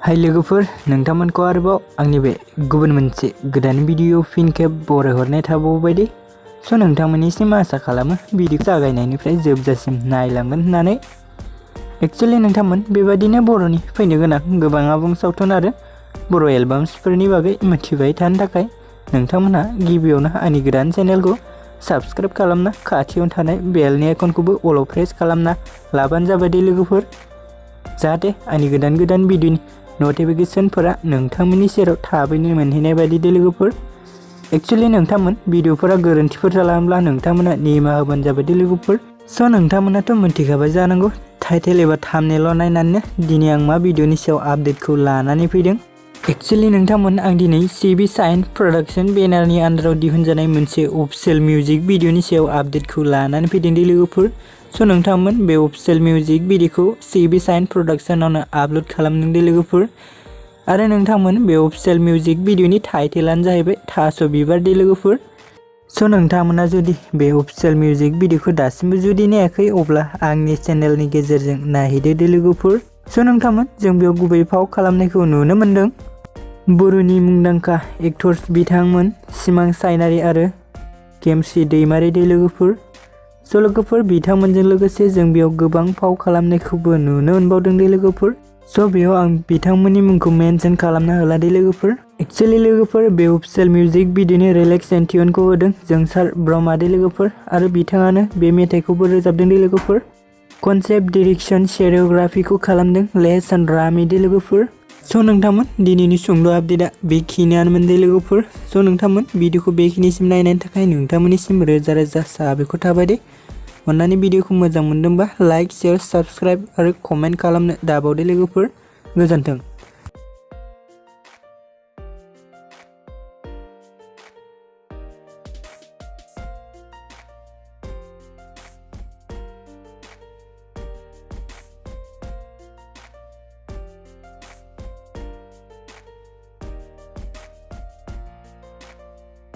हाय लोगोफोर, नोंथांमोनखौ आरोबाव आंनि बे गुबुन मोनसे गोदान भिडिअ फिन खेब बरायहरनाय थाबावबायदि। नोंथांमोननिसिम आसा खालामो भिडिअ जागायनायनिफ्राय जोबजासिम नायलांगोन होननानै। एक्चुअली नोंथांमोन बेबायदिनो बर'नि फैनो गोनां गोबां आबुं सावथुन आरो बर' एलबाम्सफोरनि बागै मिथिबाय थानो थाखाय नोंथांमोनहा गिबियावनो आंनि गोदान चेनेलखौ साबस्क्राइब खालामना खाथियाव थानाय बेलनि आइकनखौबो अल प्रेस खालामना लाबानो जाबाय दे लोगोफोर, जाहाथे आंनि गोदान भिडिअनि नटिफिकेशनफोरा नोंथांमोननि सेराव थाबैनो मोनहैनाय बायदि दे लोगोफोर। एक्चुअली नोंथांमोन भिडिअफोरा गोरोन्थिफोर जालांब्ला नोंथांमोना निमाहा होबानो जाबाय दे लोगोफोर। नोंथांमोनाथ' मिथिखाबाय जानांगौ टाइटेल एबा थाम्बनेइल नायनानैनो दिनै आं मा भिडिअनि सायाव आपडेटखौ लानानै फैदों। एक्चुअली नोंथांमोन आं दिनै सिबि साइन प्रडाक्शन बेनारनि आन्दाराव दिहुनजानाय मोनसे अफिशियेल मिउजिक भिडिअनि सायाव आपडेटखौ लानानै फैदों दे लोगोफोर। नोंथांमोन बे अफिशियेल मिउजिक भिडिअखौ सिबि साइन प्रडाक्शनावनो आपल'ड खालामदों दे लोगोफोर। आरो नोंथांमोन बे अफिशियेल मिउजिक भिडिअनि टाइटेलानो जाहैबाय थास' बिबार दे लोगोफोर। नोंथांमोना जुदि बे अफिशियेल मिउजिक भिडिअखौ दासिमबो जुदि नायाखै अब्ला आंनि चेनेलनि गेजेरजों नायहैदो दे लोगोफोर। नोंथांमोन जों बेयाव गुबै फाव खालामनायखौ नुनो मोन्दों बर'नि मुंदांखा एक्टर्स बिथांमोन सिमां सायनारि आरो केमस्रि दैमारि दे लोगोफोर। लोगोफोर बिथांमोनजों लोगोसे जों बेयाव गोबां फाव खालामनायखौबो नुनो मोनबावदों दे लोगोफोर। बेयाव आं बिथांमोननि मुंखौ मेनसन खालामना होला दे लोगोफोर। एक्चुअली लोगोफोर बे अफिशियेल मिउजिक भिडिअनि रिलेक्स एन्ड टिउनखौ होदों जोंसार ब्रह्मा दे लोगोफोर, आरो बिथाङानो बे मेथाइखौबो रोजाबदों दे लोगोफोर। कनसेप्ट डिरेक्सन सिनेरिय'ग्राफिखौ खालामदों लेसन रामि दे लोगोफोर। नोंथांमोन दिनैनि सुंद' आपडेटआ बेखिनियानोमोन दे लोगोफोर। नोंथांमोन भिडिअखौ बेखिनिसिम नायनायनि थाखाय नोंथांमोननिसिम रोजा साबायखर थाबाय दे। अन्नानै भिडिअखौ मोजां मोनदोंबा लाइक, शेयार, साबस्क्राइब आरो कमेन्ट खालामनो दाबावदे लोगोफोर। गोजोन्थों।